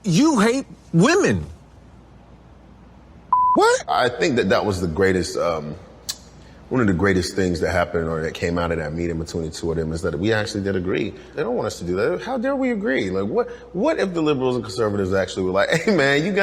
You hate women. What? I think that was the greatest, one of the greatest things that happened or that came out of that meeting between the two of them is that we actually did agree. They don't want us to do that. How dare we agree? Like, what if the liberals and conservatives actually were like, hey man,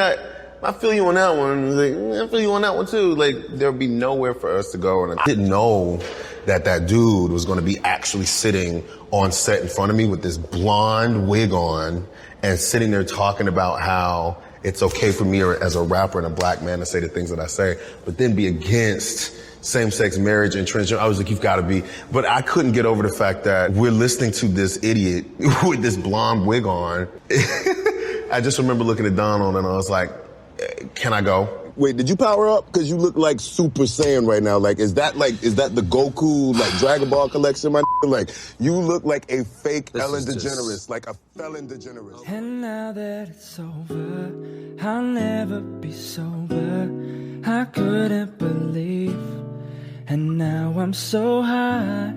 I feel you on that one. Like, I feel you on that one too. Like, there'd be nowhere for us to go. And I didn't know that dude was going to be actually sitting on set in front of me with this blonde wig on and sitting there talking about how it's okay for me as a rapper and a black man to say the things that I say, but then be against same-sex marriage and transgender. I was like, you've got to be. But I couldn't get over the fact that we're listening to this idiot with this blonde wig on. I just remember looking at Donald and I was like, can I go? Wait, did you power up? Because you look like Super Saiyan right now. Like, is that the Goku, like, Dragon Ball collection, my Like, you look like a fake Ellen DeGeneres, like a felon DeGeneres. And now that it's over, I'll never be sober. I couldn't believe. And now I'm so high.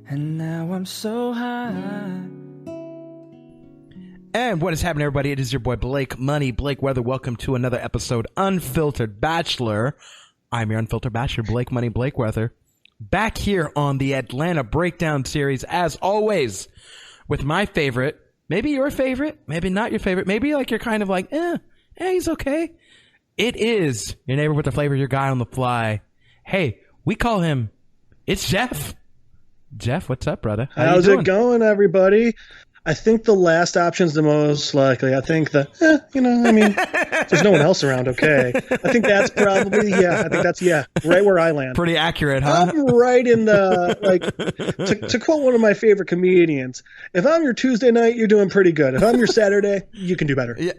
And now I'm so high. And what is happening, everybody? It is your boy Blake Money, Blake Weather. Welcome to another episode, Unfiltered Bachelor. I'm your Unfiltered Bachelor, Blake Money, Blake Weather. Back here on the Atlanta Breakdown Series, as always, with my favorite, maybe your favorite, maybe not your favorite, maybe like you're kind of like, he's okay. It is your neighbor with the flavor, your guy on the fly. Hey, we call him, it's Jeff. Jeff, what's up, brother? How's it going, everybody? I think the last option's the most likely. I think there's no one else around, okay. I think that's probably, right where I land. Pretty accurate, huh? I'm right in the, to quote one of my favorite comedians, if I'm your Tuesday night, you're doing pretty good. If I'm your Saturday, you can do better. Yeah.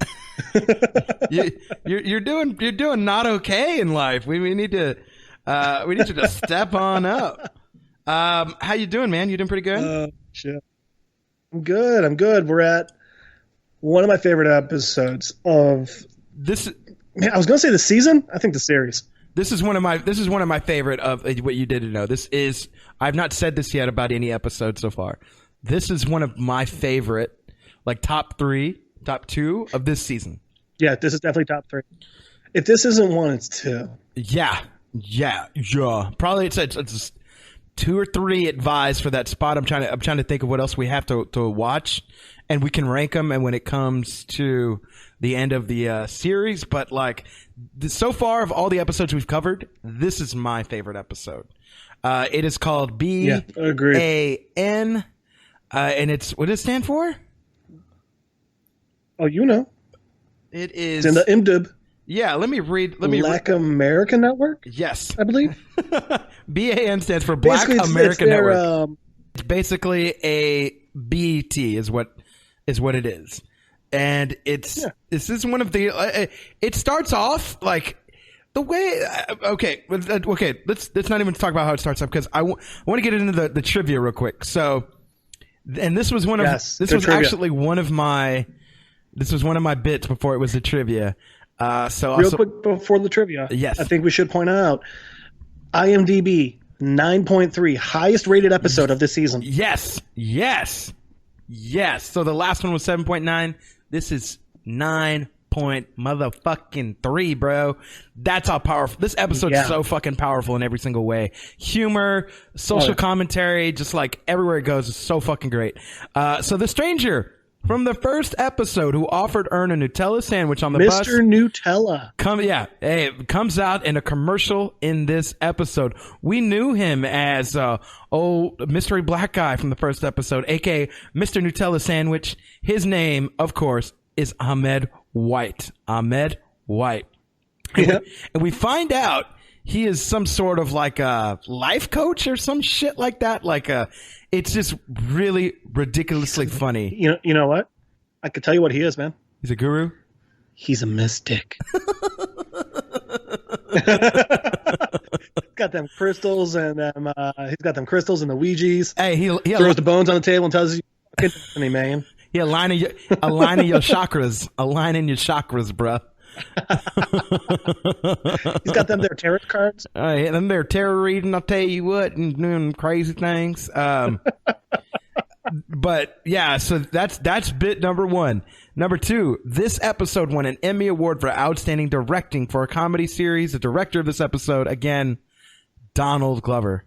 You're doing not okay in life. We need you to step on up. How you doing, man? You doing pretty good? Shit. I'm good. We're at one of my favorite episodes of this. Man, I was going to say the season. I think the series. This is one of my favorite of what you didn't know. I've not said this yet about any episode so far. This is one of my favorite, like top 3, top 2 of this season. Yeah, this is definitely top 3. If this isn't 1, it's 2. Yeah. Probably it's 2 or 3 advised for that spot. I'm trying to think of what else we have to watch, and we can rank them. And when it comes to the end of the series, but so far of all the episodes we've covered, this is my favorite episode. It is called B.A.N. And it's, what does it stand for? Oh, you know, it is it's in the IMDb. Yeah, let me read. Black American Network? Yes. I believe. B.A.N. stands for Black American Network. It's basically a BET is what it is. And this is one of the, it starts off like the way, okay, let's not even talk about how it starts off because I want to get into the trivia real quick. So, and this was one of my bits before it was the trivia. Real quick before the trivia, yes, I think we should point out IMDb 9.3, highest rated episode of this season. Yes. So the last one was 7.9. This is 9.3, bro. That's how powerful this episode is. So fucking powerful in every single way. Humor, social commentary, just like everywhere it goes, is so fucking great. So the stranger from the first episode who offered Ern a Nutella sandwich on the bus. Mr. Nutella. Comes out in a commercial in this episode. We knew him as mystery black guy from the first episode, aka Mr. Nutella Sandwich. His name, of course, is Ahmed White. And we find out he is some sort of like a life coach or some shit like that. It's just really ridiculously funny. You know what? I could tell you what he is, man. He's a guru? He's a mystic. Got them crystals and he's got them crystals and the Ouijas. Hey, he throws the bones on the table and tells you, "Fucking man." He aligning your chakras, aligning your chakras, bruh. He's got them there tarot cards. Them there tarot reading. I'll tell you what, and doing crazy things. But yeah, so that's bit number one. Number two, this episode won an Emmy Award for Outstanding Directing for a comedy series. The director of this episode, again, Donald Glover.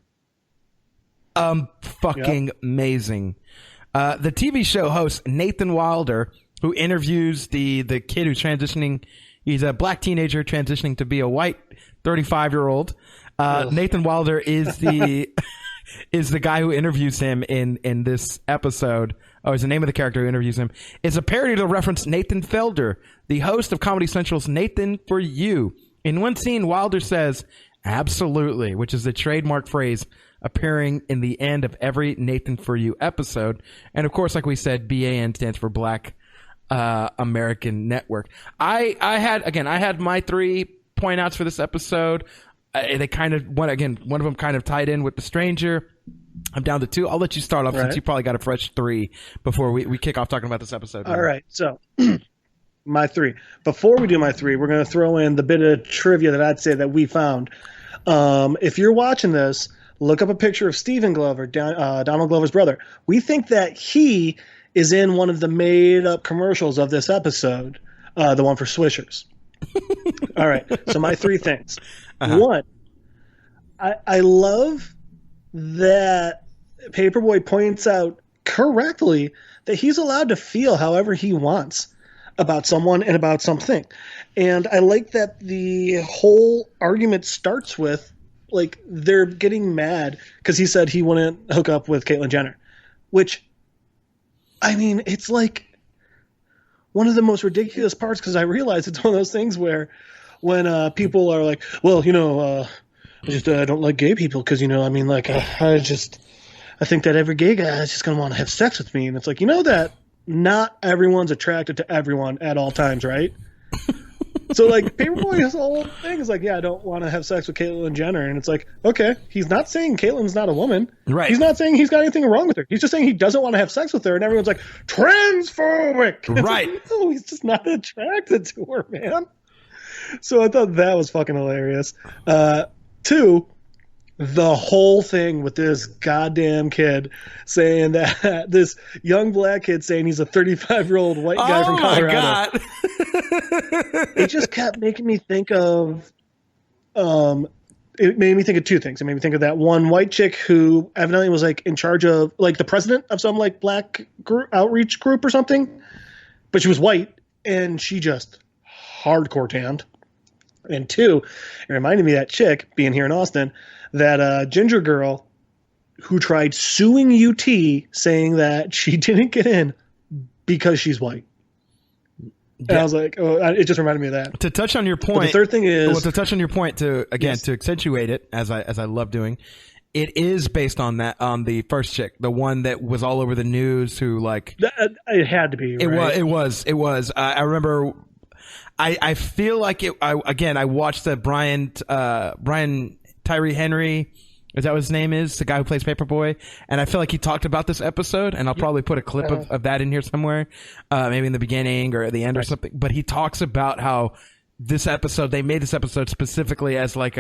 Fucking amazing. The TV show host Nathan Wilder, who interviews the kid who's transitioning. He's a black teenager transitioning to be a white 35-year-old. Nathan Wilder is the guy who interviews him in this episode. Oh, is the name of the character who interviews him. It's a parody to reference Nathan Felder, the host of Comedy Central's Nathan for You. In one scene, Wilder says, "Absolutely," which is the trademark phrase appearing in the end of every Nathan for You episode. And of course, like we said, B.A.N stands for Black American Network. I had my 3 point outs for this episode. They kind of one of them kind of tied in with The Stranger. I'm down to 2. I'll let you start off since you probably got a fresh 3 before we kick off talking about this episode. All right, so my 3. Before we do my 3, we're going to throw in the bit of trivia that I'd say that we found. If you're watching this, look up a picture of Stephen Glover, Donald Glover's brother. We think that he is in one of the made-up commercials of this episode, the one for Swishers. All right, so my 3 things. One, I love that Paperboy points out correctly that he's allowed to feel however he wants about someone and about something. And I like that the whole argument starts with, like, they're getting mad because he said he wouldn't hook up with Caitlyn Jenner, which, I mean, it's like one of the most ridiculous parts because I realize it's one of those things where when people are like, well, I just don't like gay people because, I mean, like, I think that every gay guy is just going to want to have sex with me. And it's like, that not everyone's attracted to everyone at all times, right? So, like, Paperboy's whole thing is like, yeah, I don't want to have sex with Caitlyn Jenner. And it's like, okay, he's not saying Caitlyn's not a woman. Right. He's not saying he's got anything wrong with her. He's just saying he doesn't want to have sex with her. And everyone's like, transphobic. Right. Like, no, he's just not attracted to her, man. So I thought that was fucking hilarious. 2, the whole thing with this goddamn kid saying that this young black kid saying he's a 35-year-old white guy from Colorado. Oh my God. It just kept making me think of it made me think of 2 things. It made me think of that one white chick who evidently was like in charge of like the president of some like black outreach group or something, but she was white and she just hardcore tanned. And 2, it reminded me of that chick being here in Austin, that ginger girl who tried suing UT saying that she didn't get in because she's white. And I was like, oh, it just reminded me of that. To touch on your point, but the third thing is to touch on your point to accentuate it, as I love doing. It is based on the first chick, the one that was all over the news, who like it had to be. Right? It was. I remember. I feel like it. I watched the Brian Tyree Henry. Is that what his name is? The guy who plays Paperboy. And I feel like he talked about this episode, and I'll probably put a clip of that in here somewhere, maybe in the beginning or at the end or something. But he talks about how they made this episode specifically as like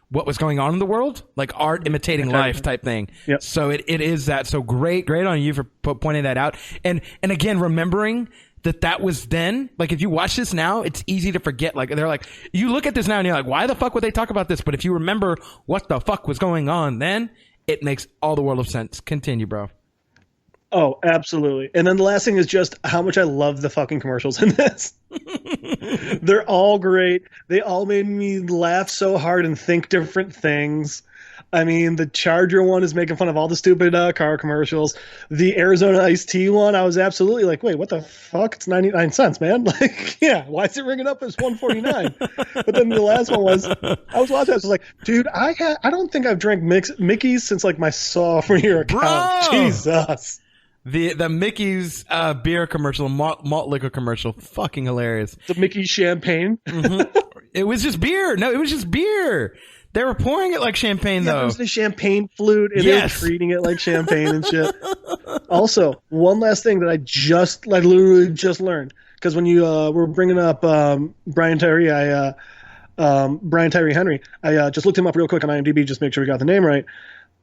what was going on in the world, like art imitating life type thing. Yep. So it is that. So great on you for pointing that out. And again, remembering that was then. Like, if you watch this now, it's easy to forget. Like, they're like, you look at this now and you're like, why the fuck would they talk about this? But if you remember what the fuck was going on then, it makes all the world of sense. Continue, bro. Oh, absolutely. And then the last thing is just how much I love the fucking commercials in this. They're all great. They all made me laugh so hard and think different things. I mean, the Charger one is making fun of all the stupid car commercials. The Arizona iced tea one, I was absolutely like, wait, what the fuck? It's 99 cents, man. Like, yeah, why is it ringing up as 149? But then the last one was, I was watching, I was like, dude, I don't think I've drank Mickey's since like my sophomore year of college. Jesus. The Mickey's beer commercial, malt liquor commercial, fucking hilarious. The Mickey's champagne. Mm-hmm. It was just beer. No, it was just beer. They were pouring it like champagne, though. It was the champagne flute, and they were treating it like champagne and shit. Also, one last thing that I literally just learned, because when you were bringing up Brian Tyree Henry, I just looked him up real quick on IMDb, just to make sure we got the name right.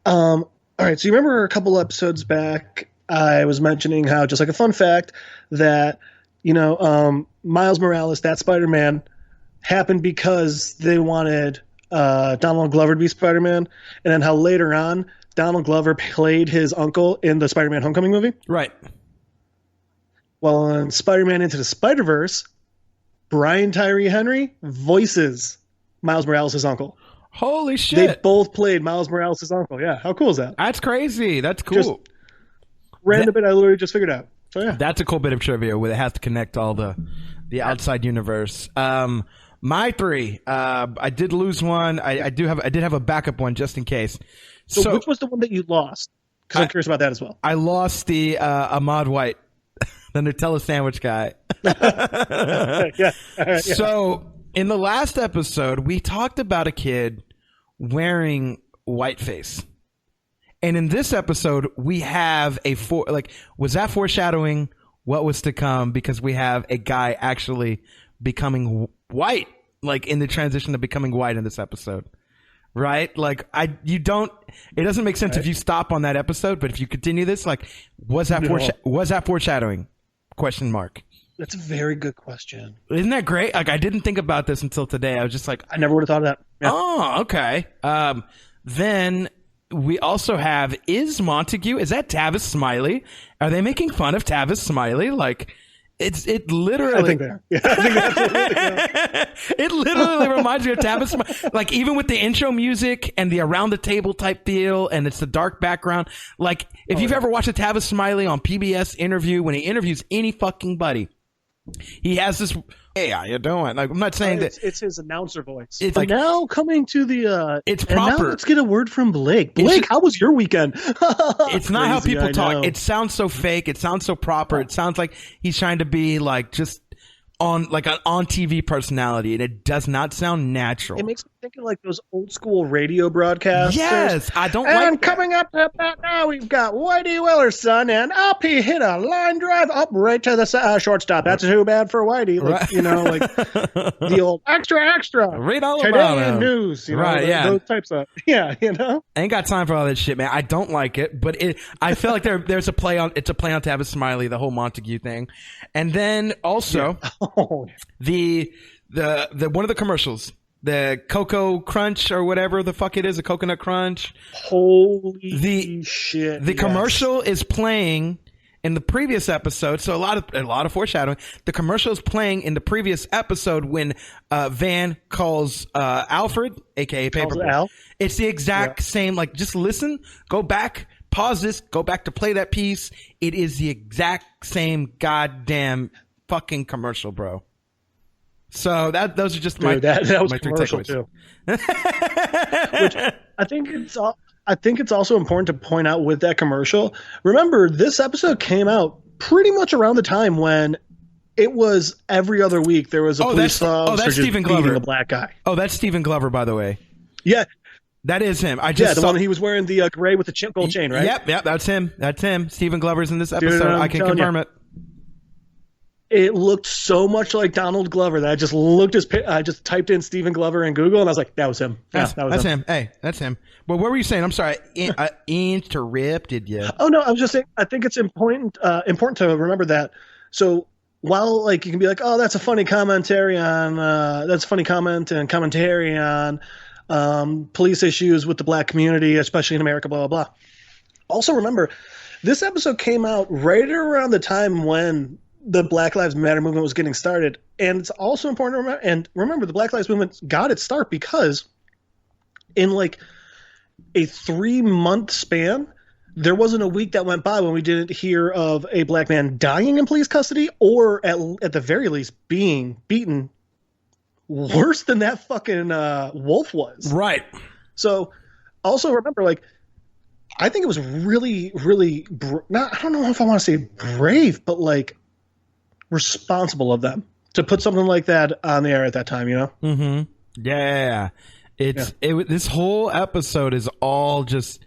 All right, so you remember a couple episodes back, I was mentioning how, just like a fun fact, that, Miles Morales, that Spider-Man, happened because they wanted Donald Glover to be Spider-Man, and then how later on Donald Glover played his uncle in the Spider-Man Homecoming movie. Right. Well, in Spider-Man Into the Spider-Verse, Brian Tyree Henry voices Miles Morales' uncle. Holy shit. They both played Miles Morales' uncle. Yeah, how cool is that? That's crazy. That's cool. Just random bit I literally just figured out. So yeah. That's a cool bit of trivia where it has to connect all the outside universe. My three, I did lose one. I did have a backup one just in case. So which was the one that you lost? Because I'm curious about that as well. I lost the Ahmad White, the Nutella sandwich guy. Yeah. So in the last episode, we talked about a kid wearing whiteface. And in this episode, we have was that foreshadowing what was to come? Because we have a guy actually becoming white, like in the transition to becoming white in this episode, right? Like it doesn't make sense if you stop on that episode, but if you continue this, like, was that foreshadowing? Question mark. That's a very good question. Isn't that great? Like, I didn't think about this until today. I was just like, I never would have thought of that. Yeah. Oh, okay. Then we also have, is that Tavis Smiley? Are they making fun of Tavis Smiley? Like, it literally. I think they are. Yeah, I think that's it literally reminds me of Tavis Smiley. Like, even with the intro music and the around the table type feel, and it's the dark background. Like, if you've ever watched a Tavis Smiley on PBS interview, when he interviews any fucking buddy, he has this. Hey, how you doing? Like, I'm not saying that it's his announcer voice. It's like, now coming to the. It's and proper. Now let's get a word from Blake. Blake, how was your weekend? It's not how people talk. Know. It sounds so fake. It sounds so proper. It sounds like he's trying to be like just on like an on TV personality, and it does not sound natural. It makes me think of like those old school radio broadcasts. Yes, I don't and like. And coming up about now, we've got Whitey Willerson, and up he hit a line drive up right to the shortstop. That's too bad for Whitey. Like, right. Like the old extra. Read all Today about in him. News. Right, yeah. Those types of, I ain't got time for all that shit, man. I don't like it, but I feel like there's a play on. It's a play on Tavis Smiley, the whole Montague thing, and then also the one of the commercials. The Cocoa Crunch or whatever the fuck it is, a Coconut Crunch. Holy shit. The commercial is playing in the previous episode, so a lot of foreshadowing. The commercial is playing in the previous episode when Van calls Alfred, aka Paperboy. Al. It's the exact same, like, just listen, go back, pause this, go back to play that piece. It is the exact same goddamn fucking commercial, bro. So those are just my that was my three commercial takeaways. too. Which I think it's also important to point out with that commercial. Remember, this episode came out pretty much around the time when it was every other week there was a police officer that's just Stephen beating Glover. a black guy. Oh, that's Stephen Glover, by the way. Yeah, that is him. the one he was wearing the gray with the gold chain, right? Yep, that's him. Stephen Glover's in this episode. I can confirm it. It looked so much like Donald Glover that I just typed in Stephen Glover in Google and I was like, that was him. That's him. Hey, that's him. Well, what were you saying? I'm sorry. I interrupted you. Oh, no, I was just saying, I think it's important to remember that. So while like you can be like, oh, that's a funny commentary on, police issues with the black community, especially in America, blah, blah, blah. Also remember, this episode came out right around the time when the Black Lives Matter movement was getting started. And it's also important to remember the Black Lives Movement got its start because in like a 3-month span, there wasn't a week that went by when we didn't hear of a black man dying in police custody or at the very least being beaten worse than that fucking Wolf was. Right. So also remember, like, I think it was really, really, I don't know if I want to say brave, but like, responsible of them to put something like that on the air at that time, Mm-hmm. Yeah. This whole episode is all just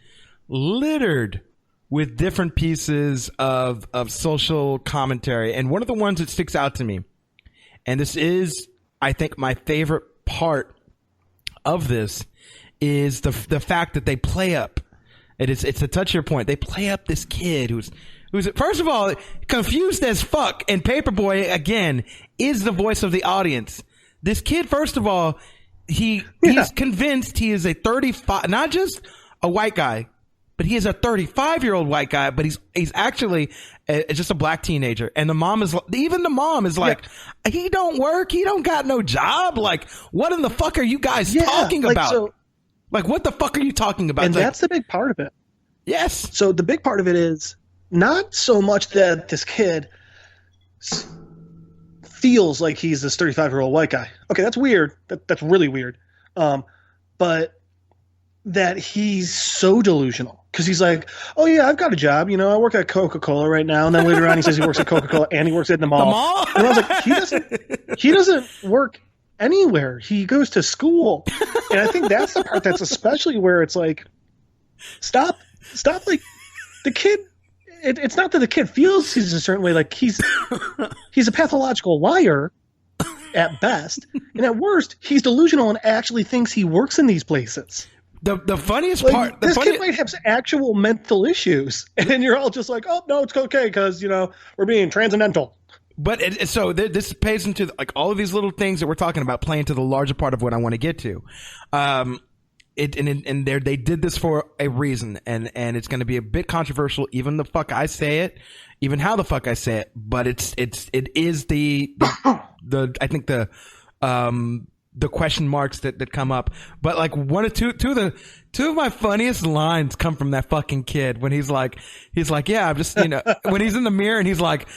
littered with different pieces of social commentary. And one of the ones that sticks out to me, and this is, I think, my favorite part of this, is the fact that they play up. It's to touch your point. They play up this kid who's who's first of all confused as fuck, and Paperboy again is the voice of the audience. This kid, first of all, he's convinced he is a 35, not just a white guy, but he is a 35-year-old white guy, but he's actually just a black teenager. And the mom is like, he don't work, he don't got no job. Like, what in the fuck are you guys talking about? So, like, what the fuck are you talking about? And that's the big part of it. Yes. So the big part of it is not so much that this kid feels like he's this 35-year-old white guy. Okay, that's weird. That's really weird. But that he's so delusional because he's like, oh yeah, I've got a job. You know, I work at Coca-Cola right now. And then later on, he says he works at Coca-Cola and he works at the mall. The mall? And I was like, he doesn't work anywhere. He goes to school. And I think that's the part that's especially where it's like, stop. Like the kid. It's not that the kid feels he's a certain way. Like he's a pathological liar at best, and at worst, he's delusional and actually thinks he works in these places. The funniest like, part. This kid might have actual mental issues, and you're all just like, oh no, it's okay because we're being transcendental. But this pays into like all of these little things that we're talking about, play into the larger part of what I want to get to. They did this for a reason, and it's going to be a bit controversial, even the fuck I say it, even how the fuck I say it. But it is the I think the question marks that come up. But like two of my funniest lines come from that fucking kid when he's like, yeah, I'm just, when he's in the mirror and he's like,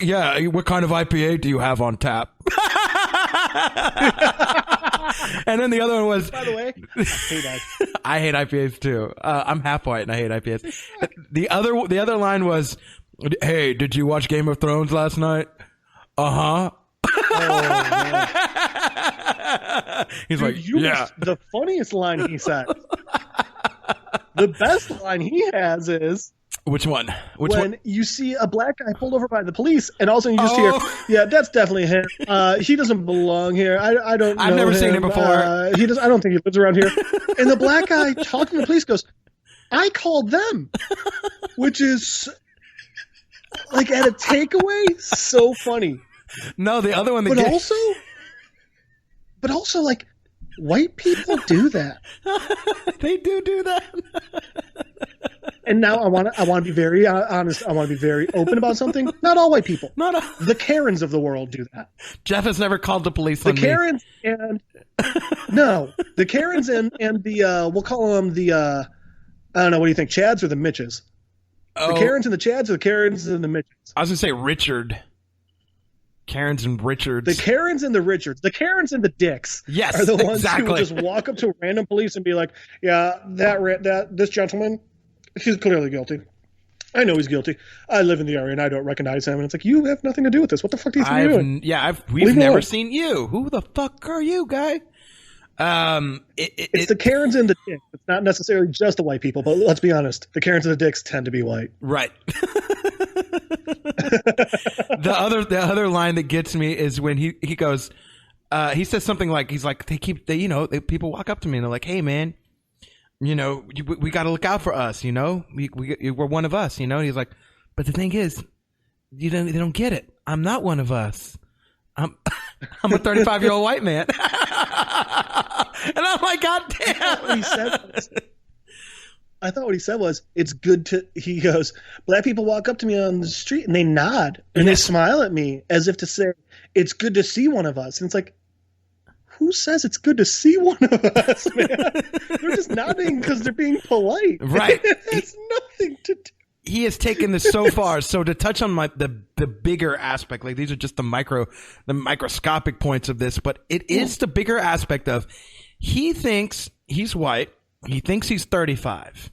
yeah, what kind of IPA do you have on tap? And then the other one was, by the way, I hate IPAs too. I'm half white and I hate IPAs. The other line was, hey, did you watch Game of Thrones last night? Uh-huh. Oh, man. He's like, yeah. The funniest line he said. The best line he has is, which one? When you see a black guy pulled over by the police, and all of a sudden you just hear, "Yeah, that's definitely him. He doesn't belong here. I don't. I've never seen him before. He does. I don't think he lives around here." And the black guy talking to the police goes, "I called them," which is like at a takeaway, so funny. No, the other one. But also, like, white people do that. They do that. And now I want to be very honest. I want to be very open about something. Not all white people. The Karens of the world do that. Jeff has never called the police on me. The Karens and the we'll call them the I don't know. What do you think, Chads or the Mitches? The Karens and the Chads or the Karens and the Mitches? I was gonna say Richard. Karens and Richards. The Karens and the Richards. The Karens and the Dicks. Yes, are the ones exactly. who will just walk up to a random police and be like, "Yeah, this gentleman, he's clearly guilty. I know he's guilty. I live in the area and I don't recognize him." And it's like, you have nothing to do with this. What the fuck do you think you're doing? Yeah, we've never seen you. Who the fuck are you, guy? It's the Karens and the Dicks. It's not necessarily just the white people, but let's be honest. The Karens and the Dicks tend to be white. Right. The other line that gets me is when he goes, he says something like, he's like, people walk up to me and they're like, hey man, we got to look out for us, we're one of us, and he's like, but the thing is, they don't get it. I'm not one of us. I'm a 35-year-old white man. And I'm like, God damn. I thought what he said was, it's good to, he goes, black people walk up to me on the street and they nod and they smile at me as if to say, it's good to see one of us. And it's like, who says it's good to see one of us, man? They're just nodding because they're being polite. Right. It has nothing to do. He has taken this so far. So to touch on the bigger aspect, like these are just the microscopic points of this, but it is the bigger aspect of, he thinks he's white. He thinks he's 35.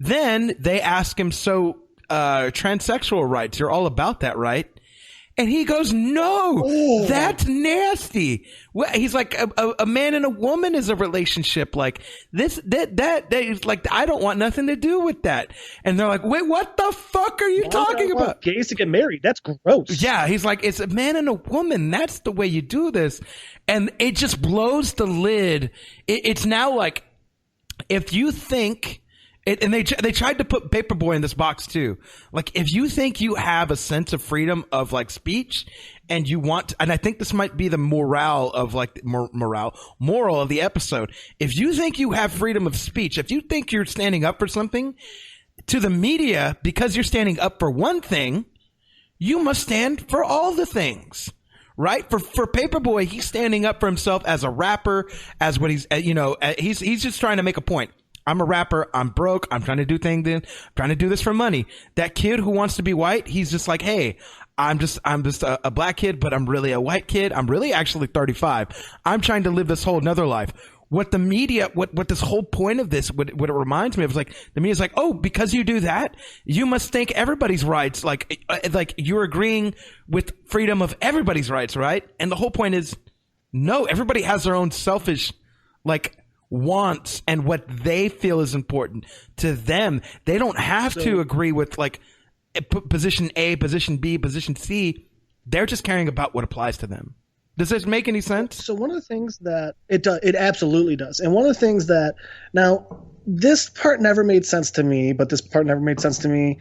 Then they ask him, so transsexual rights, you're all about that, right? And he goes, no, that's nasty. He's like, a man and a woman is a relationship. Like this, that is like, I don't want nothing to do with that. And they're like, wait, what the fuck are you talking about? Gays to get married. That's gross. Yeah. He's like, it's a man and a woman. That's the way you do this. And it just blows the lid. It's now like, if you think And they tried to put Paperboy in this box too. Like, if you think you have a sense of freedom of like speech, and you want, and I think this might be the moral of like moral of the episode. If you think you have freedom of speech, if you think you're standing up for something to the media because you're standing up for one thing, you must stand for all the things. Right? For Paperboy, he's standing up for himself as a rapper, as what he's, he's just trying to make a point. I'm a rapper. I'm broke. I'm trying to do things. I'm trying to do this for money. That kid who wants to be white, he's just like, hey, I'm just a black kid, but I'm really a white kid. I'm really actually 35. I'm trying to live this whole nother life. What the media, what this whole point of this, what it reminds me of is like, the media's like, oh, because you do that, you must think everybody's rights, like you're agreeing with freedom of everybody's rights, right? And the whole point is, no, everybody has their own selfish, like, wants and what they feel is important to them. They don't have to agree with like position A, position B, position C. They're just caring about what applies to them. Does this make any sense? So one of the things that it absolutely does. And one of the things that, now this part never made sense to me, but this part never made sense to me.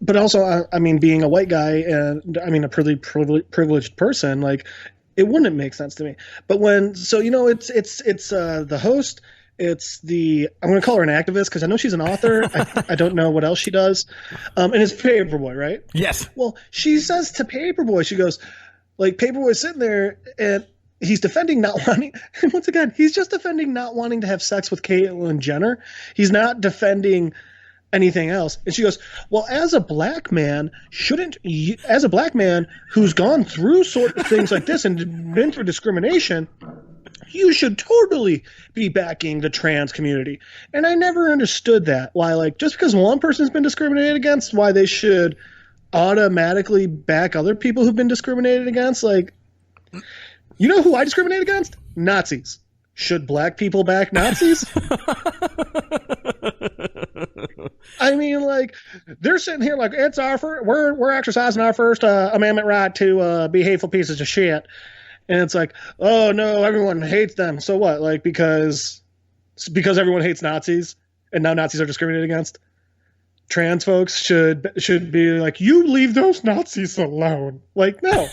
But also, I mean, being a white guy and I mean, a pretty privileged person, like it wouldn't make sense to me. But when, so, you know, it's the host, it's the, I'm going to call her an activist because I know she's an author. I don't know what else she does. And it's Paperboy, right? Yes. Well, she says to Paperboy, she goes, like, Paperboy's sitting there and he's defending not wanting, and once again, he's just defending not wanting to have sex with Caitlyn Jenner. He's not defending anything else. And she goes, well, as a black man, as a black man who's gone through sort of things like this and been through discrimination, you should totally be backing the trans community. And I never understood that. Why, like, just because one person's been discriminated against, why they should automatically back other people who've been discriminated against. Like, you know who I discriminate against? Nazis. Should black people back Nazis? I mean, like, they're sitting here like, it's our first, we're exercising our First Amendment right to be hateful pieces of shit. And it's like, oh no, everyone hates them. So what? Like, because everyone hates Nazis and now Nazis are discriminated against? Trans folks should be like, you leave those Nazis alone. Like, no.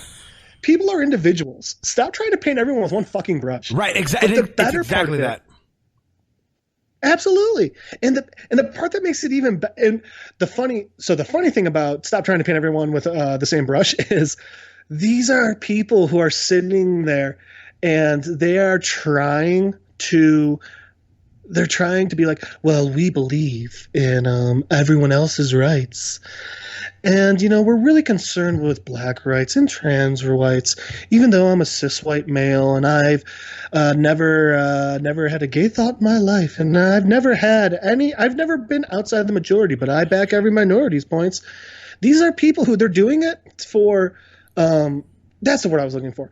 People are individuals. Stop trying to paint everyone with one fucking brush. Right, exactly. The better exactly part that. Absolutely. And the part that makes it even and the funny thing about stop trying to paint everyone with the same brush is these are people who are sitting there and they are trying to be like, well, we believe in everyone else's rights. And, you know, we're really concerned with black rights and trans rights, even though I'm a cis white male and I've never had a gay thought in my life. And I've never been outside the majority, but I back every minority's points. These are people who they're doing it for. That's the word I was looking for.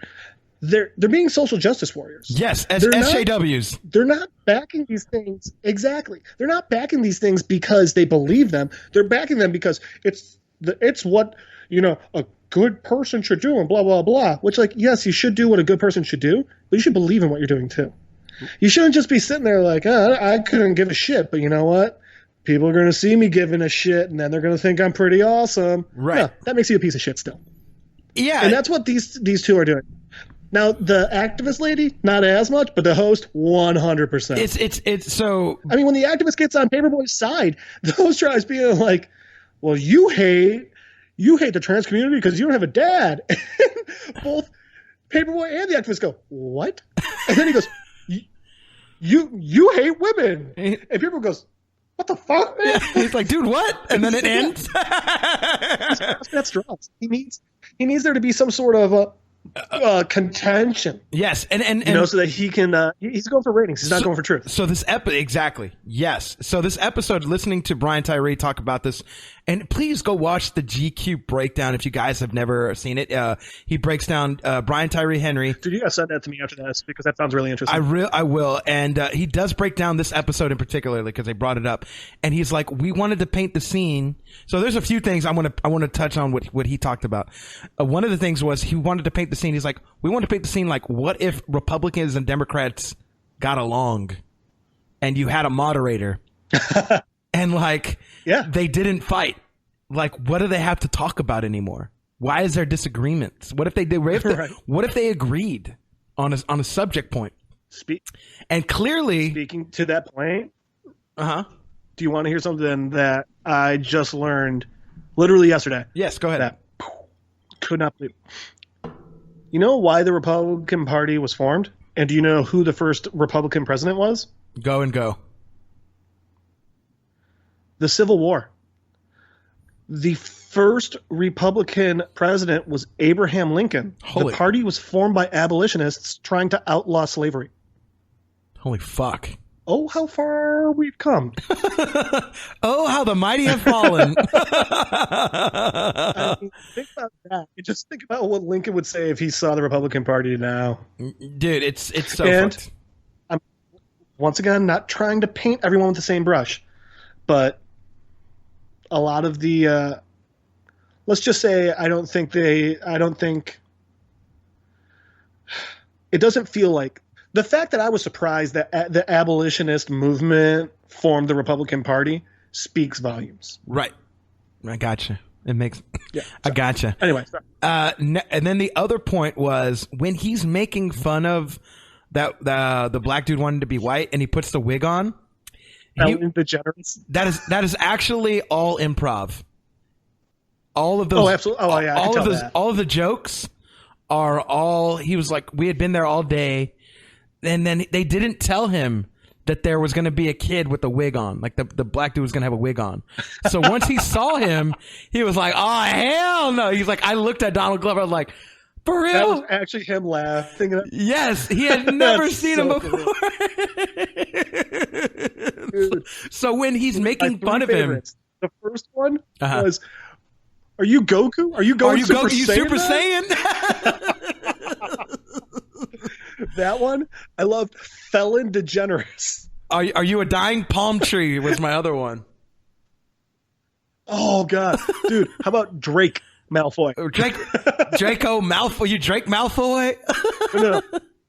They're being social justice warriors. Yes, as SJWs. They're not backing these things. Exactly. They're not backing these things because they believe them. They're backing them because it's what, you know, a good person should do and blah, blah, blah. Which, like, yes, you should do what a good person should do, but you should believe in what you're doing too. You shouldn't just be sitting there like, I couldn't give a shit, but you know what? People are going to see me giving a shit and then they're going to think I'm pretty awesome. Right. No, that makes you a piece of shit still. Yeah. And that's what these two are doing. Now, the activist lady, not as much, but the host, 100%. It's so. I mean, when the activist gets on Paperboy's side, the host tries being like, well, you hate the trans community because you don't have a dad. Both Paperboy and the activist go, what? And then he goes, you hate women. And Paperboy goes, what the fuck, man? He's like, dude, what? And then it ends. That's straws. He needs there to be some sort of contention. Yes, and you know, so that he can. He's going for ratings. He's not going for truth. So this exactly. Yes. So this episode, listening to Brian Tyree talk about this, and please go watch the GQ breakdown if you guys have never seen it. He breaks down Brian Tyree Henry. Dude, you gotta send that to me after this because that sounds really interesting. I will, and he does break down this episode in particular because they brought it up, and he's like, we wanted to paint the scene. So there's a few things I want to touch on what he talked about. One of the things was he wanted to paint the scene. He's like, we want to paint the scene like, what if Republicans and Democrats got along, and you had a moderator, And like, Yeah. they didn't fight. Like, what do they have to talk about anymore? Why is there disagreements? What if they did? Right. What if they agreed on a subject point? And clearly, Speaking to that point, do you want to hear something that I just learned literally yesterday? Yes, go ahead. That could not believe. You know why the Republican Party was formed? And do you know who the first Republican president was? Go. The Civil War. The first Republican president was Abraham Lincoln. The party was formed by abolitionists trying to outlaw slavery. Holy fuck. Oh, how far we've come. Oh, how the mighty have fallen. I mean, think about that. Just think about what Lincoln would say if he saw the Republican Party now. Dude, it's so and fucked. I'm once again not trying to paint everyone with the same brush, but a lot of the let's just say I don't think it doesn't feel like the fact that I was surprised that the abolitionist movement formed the Republican Party speaks volumes. Right. I gotcha. It makes. Yeah. I gotcha. Anyway, sorry. And then the other point was when he's making fun of that the black dude wanted to be white and he puts the wig on. DeGeneres. That is actually all improv. All of those. Oh, absolutely. Oh, yeah. All of the jokes are all. He was like, we had been there all day. And then they didn't tell him that there was going to be a kid with a wig on. Like the black dude was going to have a wig on. So once he saw him, he was like, oh, hell no. He's like, I looked at Donald Glover. I was like, for real? That was actually him laughing. Yes. He had never seen him before. So when he's making fun of him. The first one was, are you Goku? Are you going Super Saiyan? That one, I loved Felon DeGeneres. Are you a dying palm tree was my other one. Oh, God. Dude, how about Drake Malfoy? Draco Malfoy? You Drake Malfoy? No,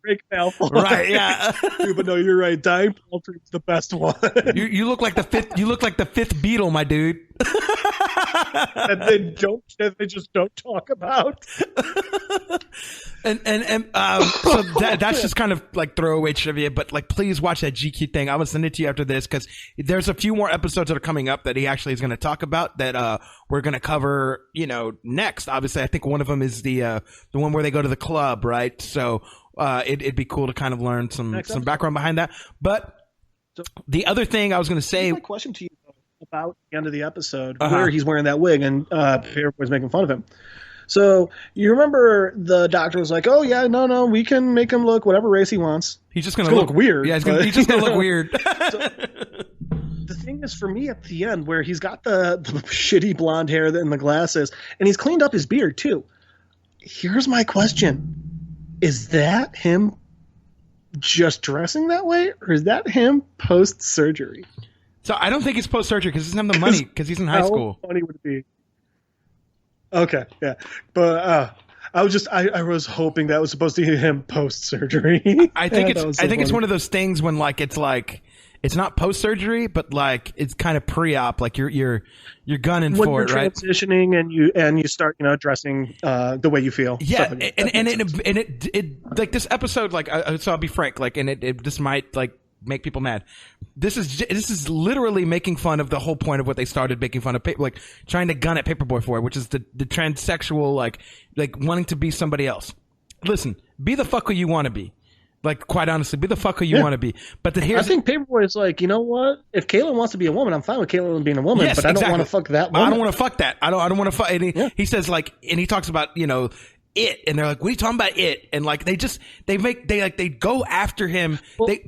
Drake Malfoy. Right, yeah. Dude, but no, you're right. Dying palm tree is the best one. You look like the fifth Beatle, my dude. that they just don't talk about. So that's just kind of like throwaway trivia, but like please watch that GQ thing. I will send it to you after this because there's a few more episodes that are coming up that he actually is going to talk about that we're going to cover, next. Obviously, I think one of them is the one where they go to the club, right? So it'd be cool to kind of learn some background behind that. But the other thing I was going to say, my question to you about the end of the episode where he's wearing that wig and Paperboy's making fun of him. So you remember the doctor was like, "Oh yeah, no, we can make him look whatever race he wants. He's just going to look weird. Yeah, he's just going to look weird." So, the thing is, for me, at the end where he's got the shitty blonde hair and the glasses, and he's cleaned up his beard too. Here's my question: is that him just dressing that way, or is that him post surgery? So I don't think it's post surgery because he doesn't have the money because he's in high school. How funny would it be? Okay, yeah, but I was hoping that was supposed to be him post surgery. I think it's one of those things when like it's not post surgery, but like it's kind of pre op, like you're gunning when for you're it, right? Transitioning and you start dressing the way you feel. Yeah, and it like this episode, like so I'll be frank, like and it this might like make people mad. This is literally making fun of the whole point of what they started making fun of, like trying to gun at Paperboy for, which is the transsexual, like wanting to be somebody else. Listen, be the fuck who you want to be. Like, quite honestly, be the fuck who you want to be. But I think Paperboy is like, you know what? If Caitlyn wants to be a woman, I'm fine with Caitlyn being a woman, but I don't want to fuck that woman. I don't want to fuck that. I don't want to fuck. And he says like, and he talks about, it, and they're like, what are you talking about it? And like they go after him.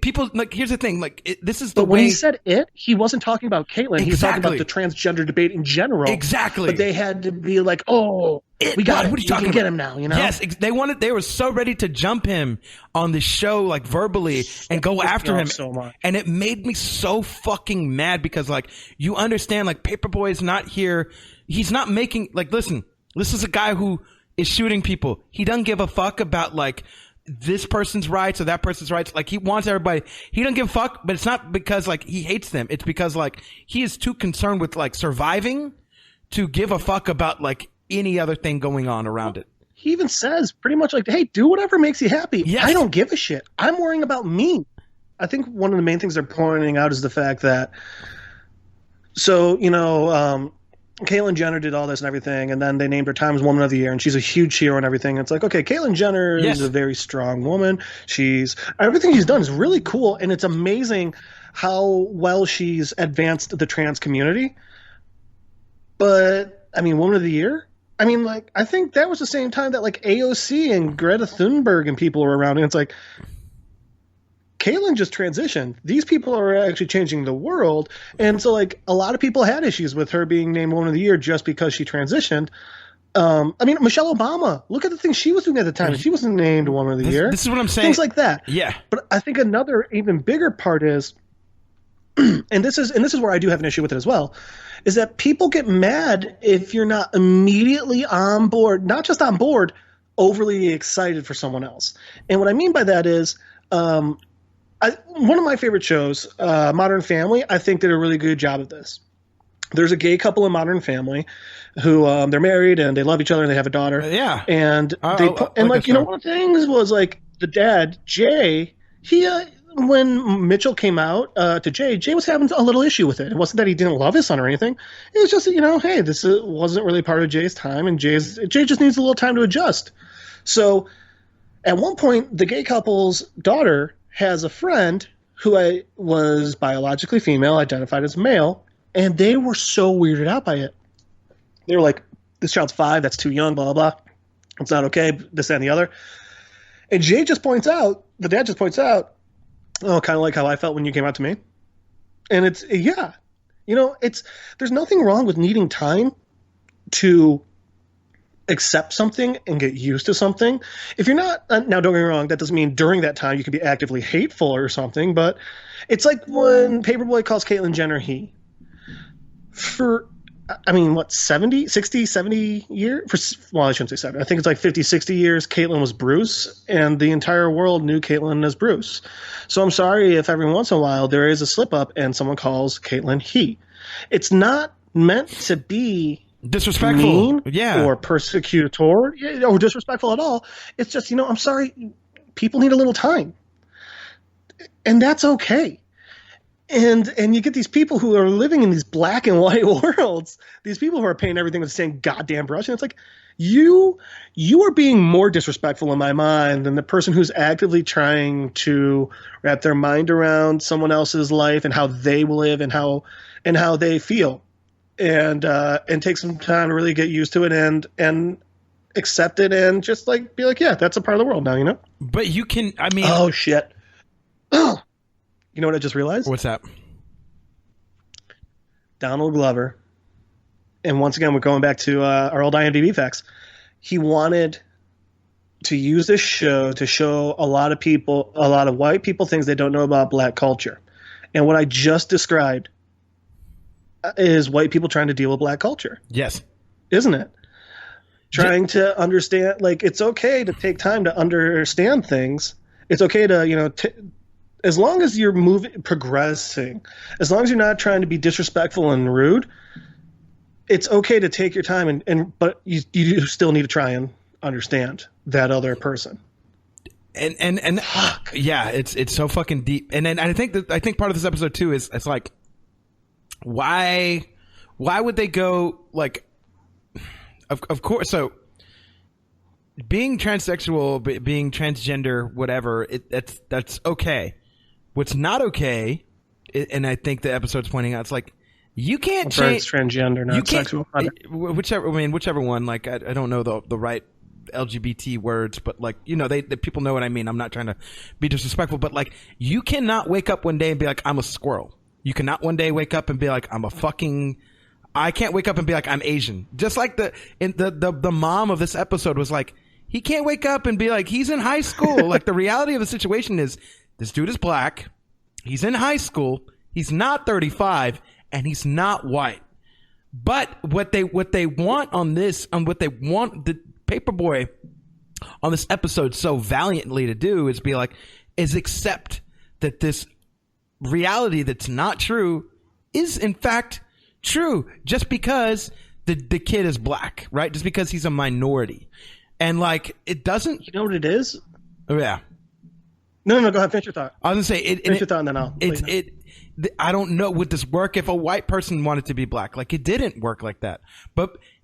People like, here's the thing, like this is the way. But when he said it, he wasn't talking about Caitlyn. He was talking about the transgender debate in general. Exactly. But they had to be like, oh, we got it. What are you talking about? Get him now, Yes, they were so ready to jump him on the show, like verbally, and go after him. So much. And it made me so fucking mad because like you understand, like Paperboy is not here. He's not making like. Listen, this is a guy who is shooting people. He doesn't give a fuck about like this person's rights or that person's rights. Like, he wants everybody. He doesn't give a fuck, but it's not because like he hates them. It's because like he is too concerned with like surviving to give a fuck about like any other thing going on around it. He even says pretty much like, hey, do whatever makes you happy. Yes. I don't give a shit. I'm worrying about me. I think one of the main things they're pointing out is the fact that, so, you know, Caitlyn Jenner did all this and everything, and then they named her Times Woman of the Year, and she's a huge hero and everything. It's like, okay, Caitlyn Jenner is a very strong woman. Everything she's done is really cool, and it's amazing how well she's advanced the trans community. But, I mean, Woman of the Year? I mean, like, I think that was the same time that, like, AOC and Greta Thunberg and people were around, and it's like, Caitlyn just transitioned. These people are actually changing the world. And so, like, a lot of people had issues with her being named Woman of the Year just because she transitioned. I mean, Michelle Obama, look at the things she was doing at the time. She wasn't named Woman of the Year. This is what I'm saying. Things like that. Yeah. But I think another even bigger part is, and this is where I do have an issue with it as well, is that people get mad if you're not immediately on board, not just on board, overly excited for someone else. And what I mean by that is, one of my favorite shows, Modern Family, I think did a really good job of this. There's a gay couple in Modern Family who they're married and they love each other and they have a daughter. Yeah. And one of the things was like the dad, Jay, he when Mitchell came out to Jay was having a little issue with it. It wasn't that he didn't love his son or anything. It was just that, you know, hey, this wasn't really part of Jay's time, and Jay just needs a little time to adjust. So at one point, the gay couple's daughter has a friend who was biologically female, identified as male, and they were so weirded out by it. They were like, this child's 5, that's too young, blah, blah, blah. It's not okay, this, that, and the other. And Jay just points out, the dad just points out, oh, kind of like how I felt when you came out to me. And it's, yeah. You know, there's nothing wrong with needing time to accept something and get used to something. If you're not, now don't get me wrong, that doesn't mean during that time you can be actively hateful or something, but it's like when Paperboy calls Caitlyn Jenner he. For, I mean, what, 70, 60, 70 years? Well, I shouldn't say 70. I think it's like 50, 60 years Caitlyn was Bruce, and the entire world knew Caitlyn as Bruce. So I'm sorry if every once in a while there is a slip up and someone calls Caitlyn he. It's not meant to be disrespectful, mean, or persecutory, or disrespectful at all. It's just, you know, I'm sorry, people need a little time, and that's okay. And you get these people who are living in these black and white worlds, these people who are painting everything with the same goddamn brush, and it's like, you are being more disrespectful in my mind than the person who's actively trying to wrap their mind around someone else's life and how they live and how they feel. And take some time to really get used to it and accept it and just like be like, yeah, that's a part of the world now, you know? But you can, I mean. Oh, shit. You know what I just realized? What's that? Donald Glover. And once again, we're going back to our old IMDb facts. He wanted to use this show to show a lot of white people things they don't know about black culture. And what I just described is white people trying to deal with black culture. Yes. Isn't it? Trying to understand, like, it's okay to take time to understand things. It's okay to, you know, as long as you're progressing, as long as you're not trying to be disrespectful and rude, it's okay to take your time, but you still need to try and understand that other person. And fuck. Yeah, it's so fucking deep. And then I think part of this episode too is it's like, why would they go like, of course, so being transsexual, being transgender, whatever, that's okay. What's not okay, and I think the episode's pointing out, it's like, you can't change. It's transgender, not sexual. Whichever one. Like, I don't know the right LGBT words, but like, you know, they people know what I mean. I'm not trying to be disrespectful, but like, you cannot wake up one day and be like, I'm a squirrel. You cannot one day wake up and be like, I can't wake up and be like, I'm Asian. Just like the mom of this episode was like, he can't wake up and be like, he's in high school. Like, the reality of the situation is, this dude is black. He's in high school. He's not 35, and he's not white. But what they want on this, what they want the Paperboy on this episode so valiantly to do is accept that this reality that's not true is in fact true, just because the kid is black, right? Just because he's a minority. And like, it doesn't, you know what it is? Oh yeah. No, go ahead. Finish your thought. I was gonna say finish your thought, and then I'll. I don't know, would this work if a white person wanted to be black? Like, it didn't work like that.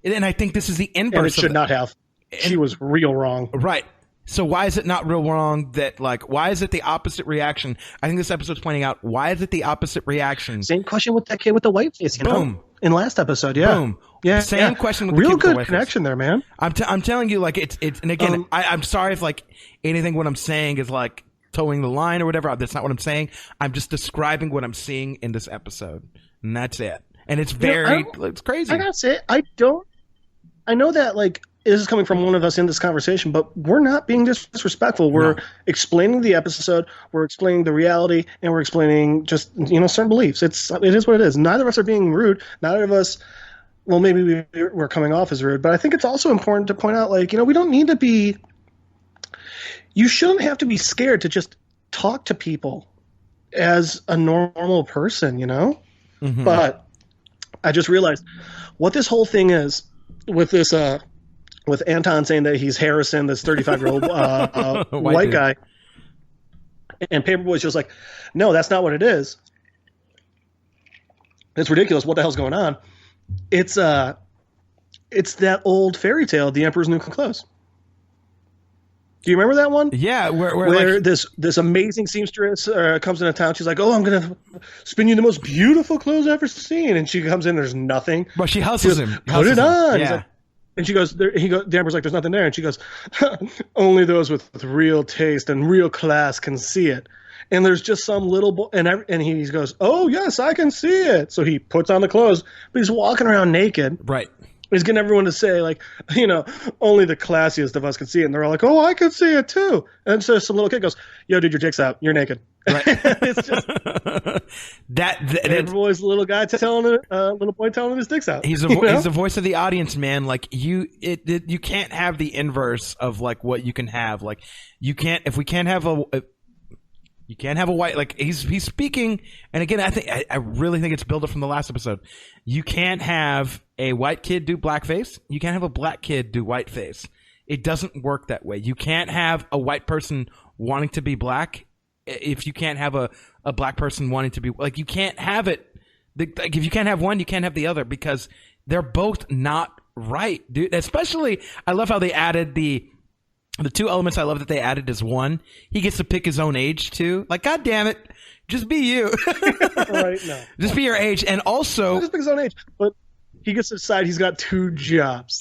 And I think this is the inverse. And it should not have. She was real wrong. Right. So why is it not real wrong that, like, why is it the opposite reaction? I think this episode's pointing out, why is it the opposite reaction? Same question with that kid with the white face. Boom. In last episode, yeah. Boom. Yeah. Same question with the real kid with the good white connection face. there, man. I'm telling you, like, it's and again, I'm sorry if like anything what I'm saying is like towing the line or whatever. That's not what I'm saying. I'm just describing what I'm seeing in this episode, and that's it. And it's it's crazy. I gotta say, I know that like this is coming from one of us in this conversation, but we're not being disrespectful. We're explaining the episode, we're explaining the reality, and we're explaining just certain beliefs. It is what it is. Neither of us are being rude. Neither of us. Well, maybe we're coming off as rude, but I think it's also important to point out, like, we don't need to be. You shouldn't have to be scared to just talk to people as a normal person, Mm-hmm. But I just realized what this whole thing is with this, with Anton saying that he's Harrison, this 35-year-old white guy, and Paperboy's just like, no, that's not what it is. It's ridiculous. What the hell's going on? It's that old fairy tale, The Emperor's New Clothes. Do you remember that one? Yeah, where like, this amazing seamstress comes into town. She's like, "Oh, I'm gonna spin you the most beautiful clothes I've ever seen." And she comes in, there's nothing. But she hustles him. Put it on. Yeah. Like, and she goes, the Emperor's like, "There's nothing there." And she goes, "Only those with real taste and real class can see it." And there's just some little boy, and he goes, "Oh yes, I can see it." So he puts on the clothes, but he's walking around naked. Right. He's getting everyone to say, like, only the classiest of us can see it. And they're all like, "Oh, I can see it too." And so some little kid goes, "Yo, dude, your dick's out. You're naked." Right. It's just that boy's little guy little boy telling him his dick's out. He's the voice of the audience, man. Like you can't have the inverse of like what you can have. Like you can't have a white, like he's speaking, and again, I really think it's built up from the last episode. You can't have a white kid do blackface. You can't have a black kid do whiteface. It doesn't work that way. You can't have a white person wanting to be black if you can't have a black person wanting to be, like, you can't have it. Like, if you can't have one, you can't have the other, because they're both not right, dude. Especially, I love how they added the two elements I love that they added is, one, he gets to pick his own age too. Like, God damn it, just be you. Right, no. Just be your age. And also, just pick his own age, but he gets to decide he's got 2 jobs.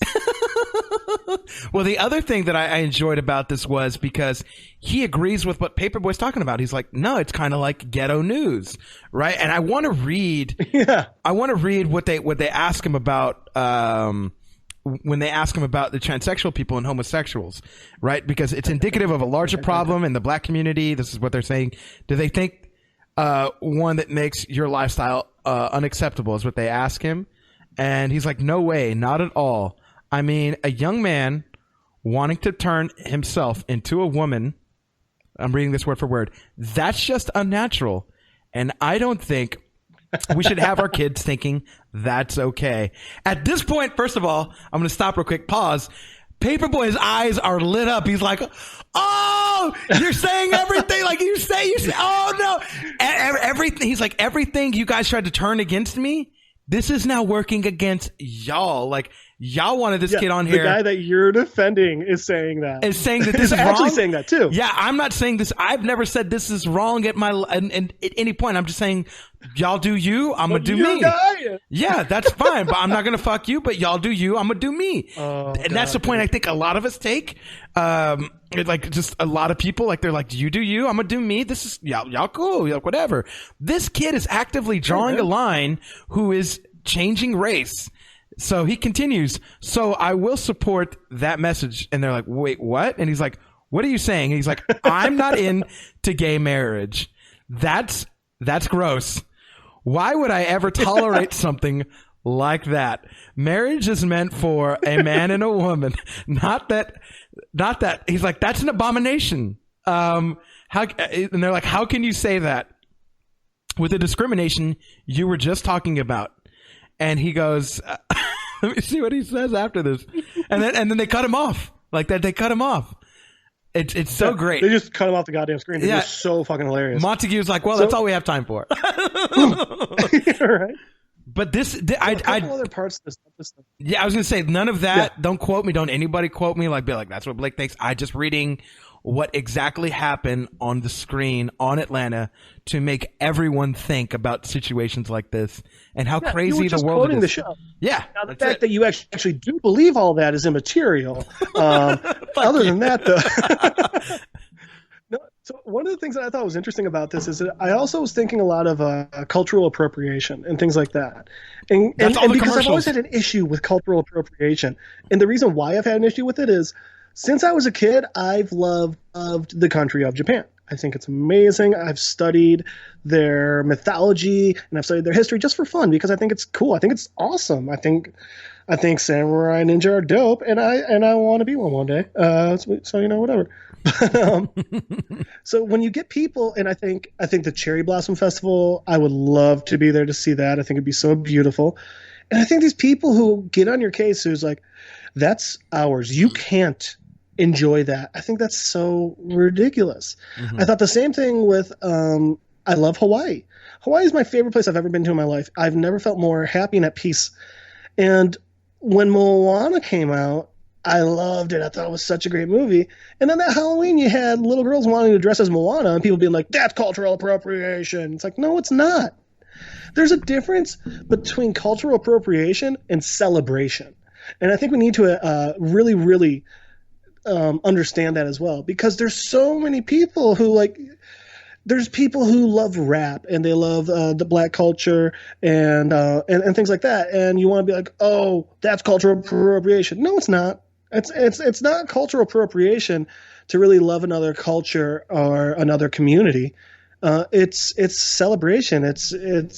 Well, the other thing that I enjoyed about this was because he agrees with what Paperboy's talking about. He's like, no, it's kind of like ghetto news, right? And I want to read. Yeah. I want to read what they ask him about. When they ask him about the transsexual people and homosexuals, right? Because it's indicative of a larger problem in the black community. This is what they're saying. Do they think one that makes your lifestyle unacceptable is what they ask him? And he's like, no way, not at all. I mean, a young man wanting to turn himself into a woman, I'm reading this word for word, that's just unnatural. And I don't think we should have our kids thinking that's okay. At this point, first of all, I'm going to stop real quick, pause. Paperboy's eyes are lit up. He's like, oh, you're saying everything. Like you say, oh no. Everything. He's like, everything you guys tried to turn against me, this is now working against y'all. Like, y'all wanted this kid on here. The guy that you're defending is saying that. Is saying that this is actually wrong? Saying that too. Yeah, I'm not saying this. I've never said this is wrong at at any point. I'm just saying, y'all do you. I'm gonna do me. Yeah, that's fine. But I'm not gonna fuck you. But y'all do you. I'm gonna do me. And that's the point I think a lot of us take. Like just a lot of people, like they're like, you do you. I'm gonna do me. This is y'all cool. Like whatever. This kid is actively drawing a line who is changing race. So he continues, so I will support that message. And they're like, wait, what? And he's like, what are you saying? And he's like, I'm not into gay marriage. That's gross. Why would I ever tolerate something like that. Marriage is meant for a man and a woman. Not that he's like, that's an abomination. And they're like, how can you say that with the discrimination you were just talking about? And he goes, let me see what he says after this. And then they cut him off like that. They cut him off. It's so great. They just cut him off the goddamn screen. It's so fucking hilarious. Montague's like, well, that's all we have time for. Right. But this, a couple other parts of this. Yeah, I was gonna say none of that. Yeah. Don't quote me. Don't anybody quote me. Like, be like, that's what Blake thinks. I just reading what exactly happened on the screen on Atlanta to make everyone think about situations like this and how crazy the world is. The show. Yeah. Now, the fact that you actually do believe all that is immaterial. Other than that, though. No, so one of the things that I thought was interesting about this is that I also was thinking a lot of cultural appropriation and things like that. And because I've always had an issue with cultural appropriation. And the reason why I've had an issue with it is since I was a kid, I've loved the country of Japan. I think it's amazing. I've studied their mythology and I've studied their history just for fun because I think it's cool. I think it's awesome. I think samurai ninja are dope, and I want to be one day. So whatever. So when you get people, and I think the Cherry Blossom Festival, I would love to be there to see that. I think it'd be so beautiful. And I think these people who get on your case who's like, that's ours. You can't enjoy that. I think that's so ridiculous. Mm-hmm. I thought the same thing with I love Hawaii. Hawaii is my favorite place I've ever been to in my life. I've never felt more happy and at peace. And when Moana came out, I loved it. I thought it was such a great movie. And then that Halloween, you had little girls wanting to dress as Moana and people being like, that's cultural appropriation. It's like, no, it's not. There's a difference between cultural appropriation and celebration. And I think we need to really, really understand that as well, because there's so many people who there's people who love rap and they love the black culture and things like that. And you want to be like, oh, that's cultural appropriation. No, it's not. It's not cultural appropriation to really love another culture or another community. It's celebration. It's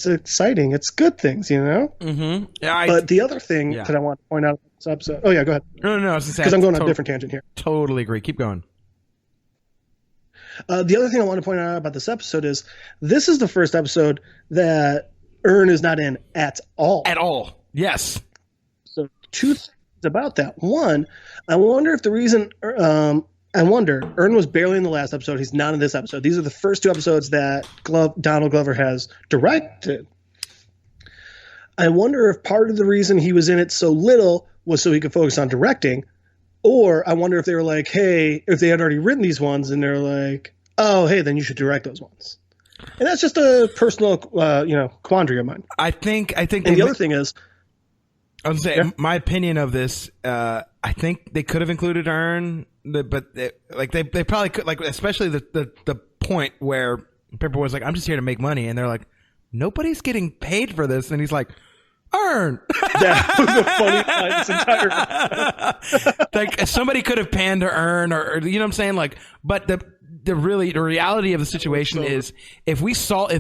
exciting. It's good things, you know? Mm-hmm. Yeah, but the other thing that I want to point out in this episode. Oh, yeah, go ahead. No, I was because I'm going on a different tangent here. Totally agree. Keep going. The other thing I want to point out about this episode is this is the first episode that Ern is not in at all. At all. Yes. So two things about that. One, I wonder if the reason Ern was barely in the last episode. He's not in this episode. These are the first two episodes that Donald Glover has directed. I wonder if part of the reason he was in it so little was so he could focus on directing. Or I wonder if they were like, hey, if they had already written these ones and they're like, oh, hey, then you should direct those ones. And that's just a personal, quandary of mine. I think. And the other thing is, I was going to say, my opinion of this, I think they could have included Ern, but they probably could, like, especially the point where Pepper was like, I'm just here to make money. And they're like, nobody's getting paid for this. And he's like, Ern. That was a funny line this entire like somebody could have panned to Ern or you know what I'm saying? Like, but the reality of the situation is if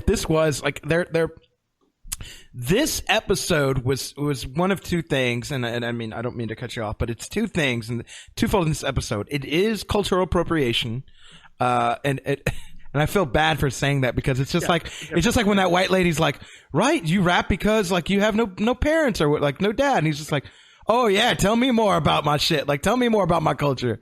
this was like this episode was one of two things, and I mean, I don't mean to cut you off, but it's two things, and twofold in this episode. It is cultural appropriation, and I feel bad for saying that because it's just like when that white lady's like, right, you rap because like you have no parents or like no dad, and he's just like, oh yeah, tell me more about my shit. Like, tell me more about my culture.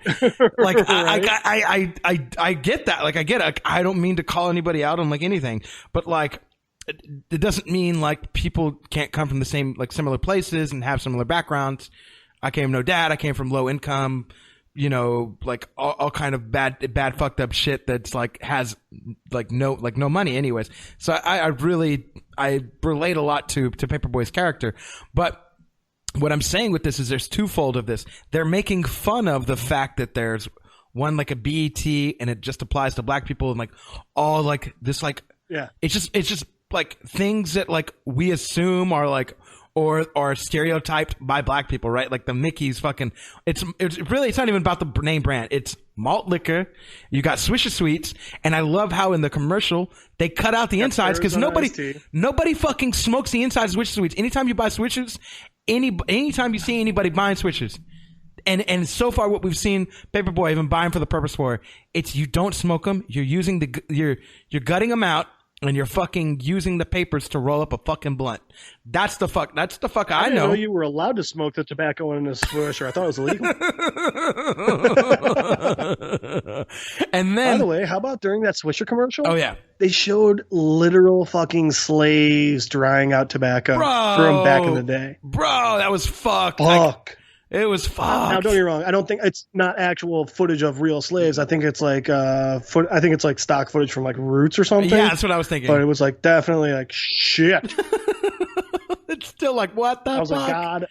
Like, right. I get that. Like, I get it. I don't mean to call anybody out on like anything, but like, it doesn't mean like people can't come from the same, like similar places and have similar backgrounds. I came from no dad. I came from low income, like all kind of bad fucked up shit that's like has like no money anyways. So I relate a lot to Paperboy's character, but what I'm saying with this is there's twofold of this. They're making fun of the fact that there's one like a BET and it just applies to black people and like all like this like it's just like things that like we assume are like or stereotyped by black people, right? Like the Mickey's fucking, it's really, it's not even about the name brand. It's malt liquor. You got Swisher Sweets. And I love how in the commercial, they cut out the insides because nobody fucking smokes the insides of Swisher Sweets. Anytime you buy Swishers, anytime you see anybody buying Swishers, and so far what we've seen Paperboy even buying for the purpose for, it's you don't smoke them. You're using you're gutting them out. And you're fucking using the papers to roll up a fucking blunt. That's the fuck I didn't know. know you were allowed to smoke the tobacco in a Swisher. I thought it was illegal. And then, by the way, how about during that Swisher commercial? Oh yeah, they showed literal fucking slaves drying out tobacco from back in the day. Bro, that was fucked. Fuck. It was fucked. Now, don't get me wrong. I don't think it's not actual footage of real slaves. I think it's like I think it's like stock footage from like Roots or something. Yeah, that's what I was thinking. But it was like definitely like shit. It's still like what the fuck? I was like, God.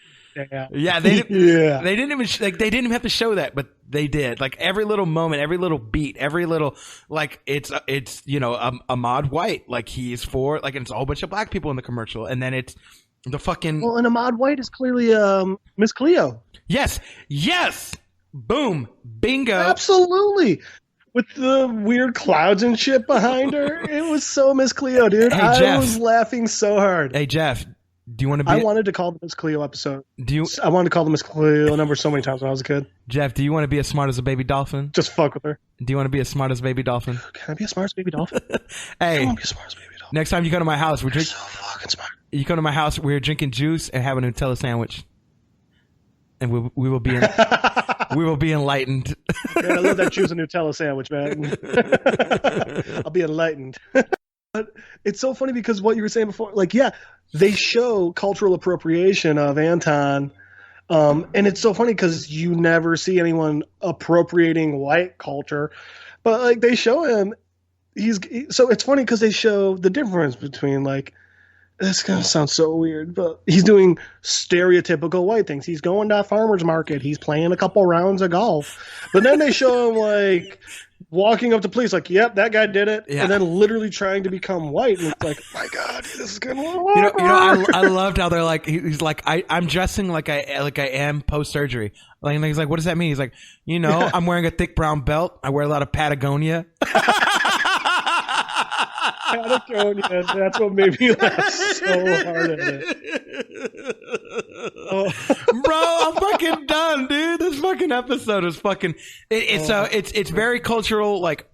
Yeah, they didn't even have to show that, but they did. Like every little moment, every little beat, every little like it's Ahmad White, like he's for like, and it's a whole bunch of black people in the commercial, and then it's the fucking and Ahmad White is clearly Miss Cleo. Yes, boom, bingo, absolutely. With the weird clouds and shit behind her, it was so Miss Cleo, dude. Hey, I was laughing so hard. Hey Jeff. Do you want to be? I wanted to call the Miss Cleo episode. I wanted to call the Miss Cleo number so many times when I was a kid. Jeff, do you want to be as smart as a baby dolphin? Just fuck with her. Do you want to be as smart as a baby dolphin? Can I be as smart as a baby dolphin? Hey, I want to be as smart as a baby dolphin. Next time you come to my house, we're drinking. So fucking smart. You come to my house, we're drinking juice and having a Nutella sandwich, and we will be we will be enlightened. Man, I love that juice and Nutella sandwich, man. I'll be enlightened. But it's so funny because what you were saying before, like, yeah, they show cultural appropriation of Anton, and it's so funny because you never see anyone appropriating white culture, but like they show him, so it's funny because they show the difference between like, this gonna sound so weird, but he's doing stereotypical white things. He's going to a farmer's market. He's playing a couple rounds of golf, but then they show him like walking up to police, like, yep, that guy did it, and then literally trying to become white. And it's like, my God, this is gonna work. I loved how they're like, he's like, I'm dressing like I am post surgery. Like he's like, what does that mean? He's like, I'm wearing a thick brown belt. I wear a lot of Patagonia. Patagonia, that's what made me laugh so hard at it. Oh. Bro, I'm fucking done, dude. This fucking episode is fucking. It's very cultural, like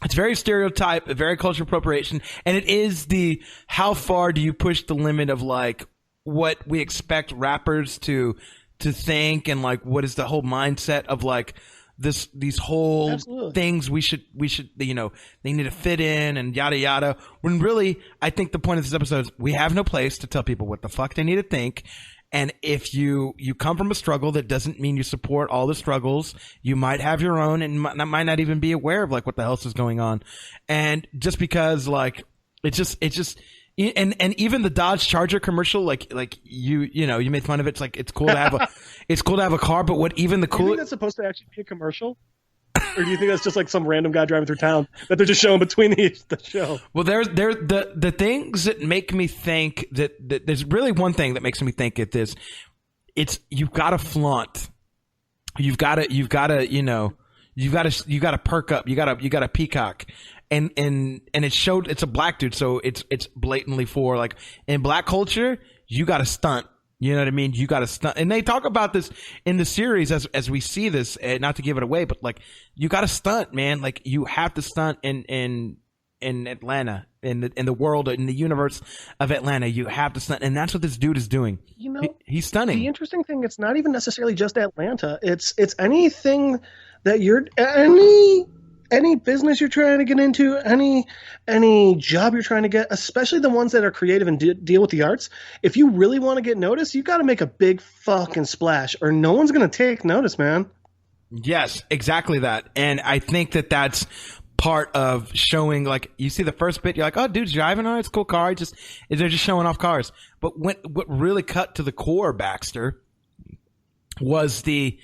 it's very stereotype, very cultural appropriation, and it is the how far do you push the limit of like what we expect rappers to think, and like what is the whole mindset of like these whole Absolutely. Things we should they need to fit in and yada yada, when really I think the point of this episode is we have no place to tell people what the fuck they need to think. And if you come from a struggle, that doesn't mean you support all the struggles. You might have your own and might not even be aware of like what the hell is going on. And just because like it's just and even the Dodge Charger commercial, like you made fun of it. It's like it's cool to have a car, but what even the cool. Do you think that's supposed to actually be a commercial, or do you think that's just like some random guy driving through town that they're just showing between the show? Well, there's the things that make me think that there's really one thing that makes me think it's you've got to flaunt, you've got to perk up, you got to peacock. And it showed it's a black dude, so it's blatantly for like in black culture, you got to stunt. You know what I mean? You got to stunt, and they talk about this in the series as we see this. Not to give it away, but like you got to stunt, man. Like you have to stunt in Atlanta, in the world, in the universe of Atlanta. You have to stunt, and that's what this dude is doing. He's stunning. The interesting thing, it's not even necessarily just Atlanta. It's anything that you're any business you're trying to get into, any job you're trying to get, especially the ones that are creative and deal with the arts. If you really want to get noticed, you got to make a big fucking splash, or no one's going to take notice, man. Yes, exactly that. And I think that's part of showing, like, you see the first bit, you're like, oh, dude's driving, oh, it's a cool car. They're just showing off cars. But what really cut to the core, Baxter, was the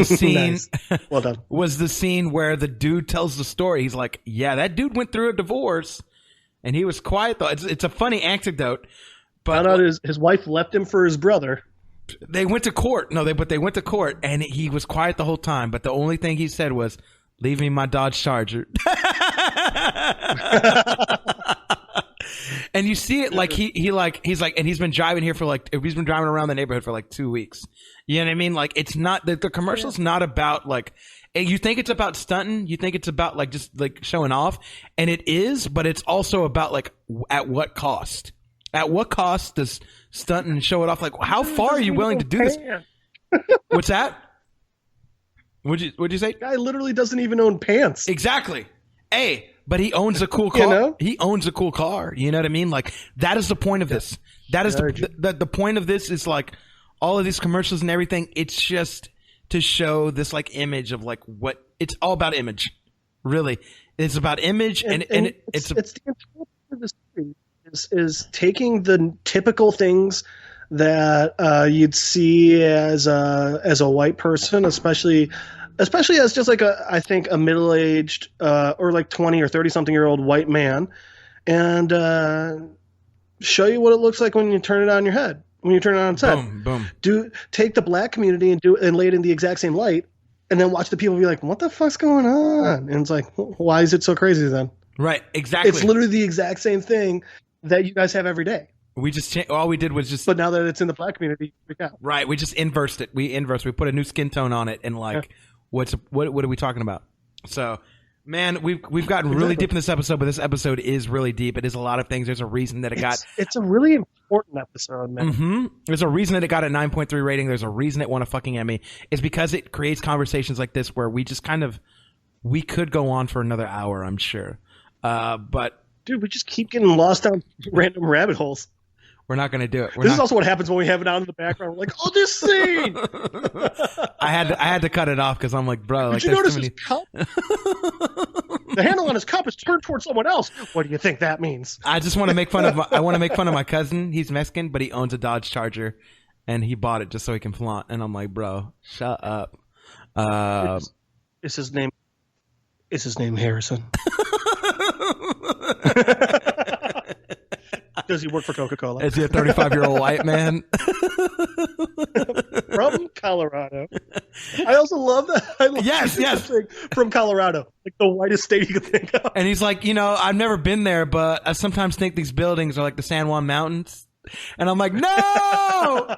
scene nice. Well done. Was the scene where the dude tells the story. He's like, yeah, that dude went through a divorce and he was quiet though. It's a funny anecdote, Found out his wife left him for his brother. They went to court. But they went to court, and he was quiet the whole time. But the only thing he said was, "Leave me my Dodge Charger." And you see it like he's like, and he's been driving here for he's been driving around the neighborhood for 2 weeks. You know what I mean? Like, it's not the commercial's not about you think it's about stunting, you think it's about just showing off, and it is, but it's also about at what cost? At what cost does stunting and show it off? How far are you willing to do this? What's that? What'd you say? Guy literally doesn't even own pants. Exactly. Hey, but he owns a cool car. You know? He owns a cool car. You know what I mean? That is the point of this. That is the point of this is all of these commercials and everything. It's just to show this image of what it's all about. Image, really. It's about image, and it's the entire point of this series is taking the typical things that you'd see as a white person, especially as just I think a middle-aged or 20 or 30-something-year-old white man, and show you what it looks like when you turn it on your head, when you turn it on its head. Boom, boom. Take the black community and lay it in the exact same light, and then watch the people be like, "What the fuck's going on?" And it's why is it so crazy then? Right, exactly. It's literally the exact same thing that you guys have every day. We just all we did was just. But now that it's in the black community, you freak out. Right, we just inversed it. We put a new skin tone on it, and what are we talking about? So, man, we've gotten really deep in this episode, but this episode is really deep. It is a lot of things. There's a reason that it's a really important episode, man. Mm-hmm. There's a reason that it got a 9.3 rating. There's a reason it won a fucking Emmy. It's because it creates conversations like this where we just we could go on for another hour, I'm sure. But dude, we just keep getting lost down random rabbit holes. We're not going to do it. This is also what happens when we have it out in the background. We're like, oh, this scene. I had to cut it off because I'm like, bro. Did you notice his cup? The handle on his cup is turned towards someone else. What do you think that means? I just want to make fun of my cousin. He's Mexican, but he owns a Dodge Charger, and he bought it just so he can flaunt. And I'm like, bro, shut up. Is his name Harrison? Does he work for Coca-Cola? Is he a 35-year-old white man? From Colorado. I also love that. Yes. From Colorado. The whitest state you could think of. And he's like, I've never been there, but I sometimes think these buildings are like the San Juan Mountains. And I'm like, no,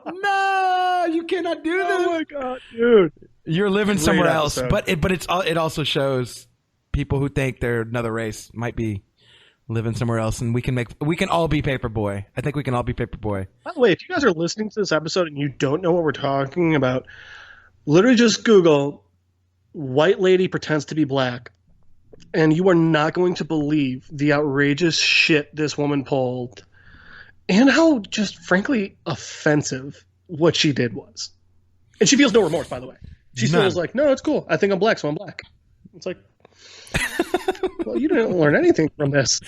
you cannot do this. Oh my God, dude. You're living somewhere else. But it also shows people who think they're another race might be living somewhere else, and we can all be Paperboy. I think we can all be Paperboy. By the way, if you guys are listening to this episode and you don't know what we're talking about, literally just Google "white lady pretends to be black," and you are not going to believe the outrageous shit this woman pulled, and how just frankly offensive what she did was. And she feels no remorse, by the way. She feels like, no, it's cool. I think I'm black, so I'm black. It's like, well, you didn't learn anything from this.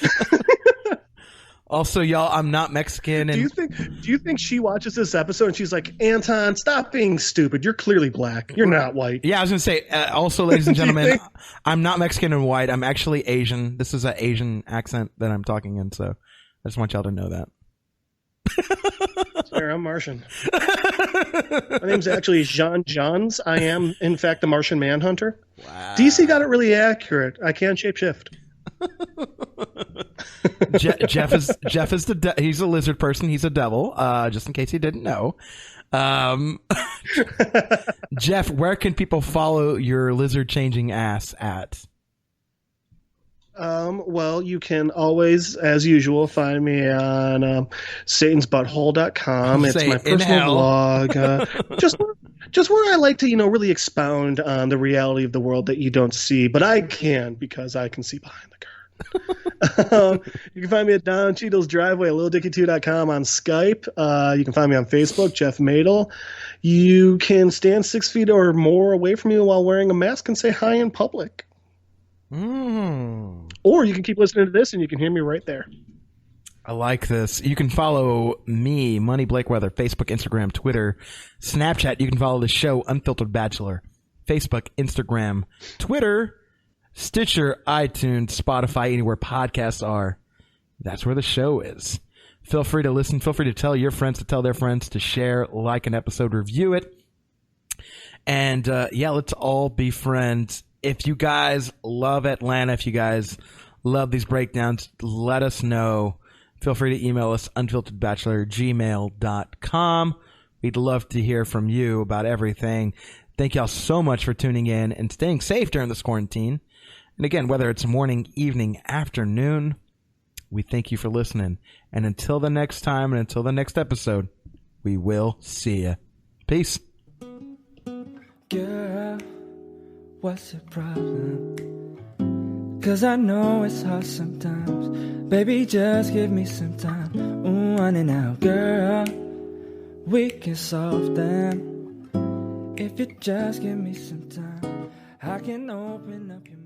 Also, y'all, I'm not Mexican. And do you think she watches this episode and she's like, Anton, stop being stupid. You're clearly black. You're not white. Yeah, I was going to say, also, ladies and gentlemen, I'm not Mexican and white. I'm actually Asian. This is an Asian accent that I'm talking in, so I just want y'all to know that. Sorry, I'm Martian. My name's actually Jean Johns. I am, in fact, the Martian Manhunter. Wow. DC got it really accurate. I can shapeshift. Jeff is he's a lizard person. He's a devil. Just in case you didn't know. Jeff, where can people follow your lizard changing ass at? Well, you can always, as usual, find me on satansbutthole.com. It's my personal blog. Just where I like to, really expound on the reality of the world that you don't see, but I can because I can see behind the curtain. You can find me at Don Cheadle's Driveway at LilDicky2.com on Skype. You can find me on Facebook, Jeff Madel. You can stand 6 feet or more away from me while wearing a mask and say hi in public. Or you can keep listening to this and you can hear me right there. I like this. You can follow me, Money Blakeweather, Facebook, Instagram, Twitter, Snapchat. You can follow the show, Unfiltered Bachelor, Facebook, Instagram, Twitter, Stitcher, iTunes, Spotify, anywhere podcasts are. That's where the show is. Feel free to listen. Feel free to tell your friends to tell their friends to share, like an episode, review it. And let's all be friends. If you guys love Atlanta, if you guys love these breakdowns, let us know. Feel free to email us, unfilteredbachelor@gmail.com. We'd love to hear from you about everything. Thank y'all so much for tuning in and staying safe during this quarantine. And again, whether it's morning, evening, afternoon, we thank you for listening. And until the next time and until the next episode, we will see you. Peace. Girl, what's your problem? 'Cause I know it's hard sometimes. Baby, just give me some time. Ooh, on and out, girl. We can solve them. If you just give me some time, I can open up your